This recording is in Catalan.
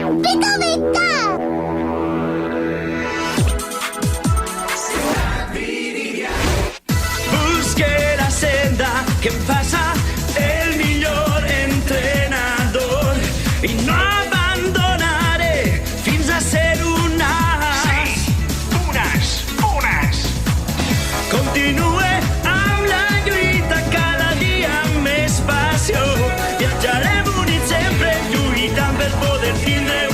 Pica, pica! Busque la senda que em faça el millor entrenador i no abandonaré fins a ser un as. Sí, unes. Continue amb la lluita cada dia amb més passió. Viatjarem units sempre lluitant per poder tindre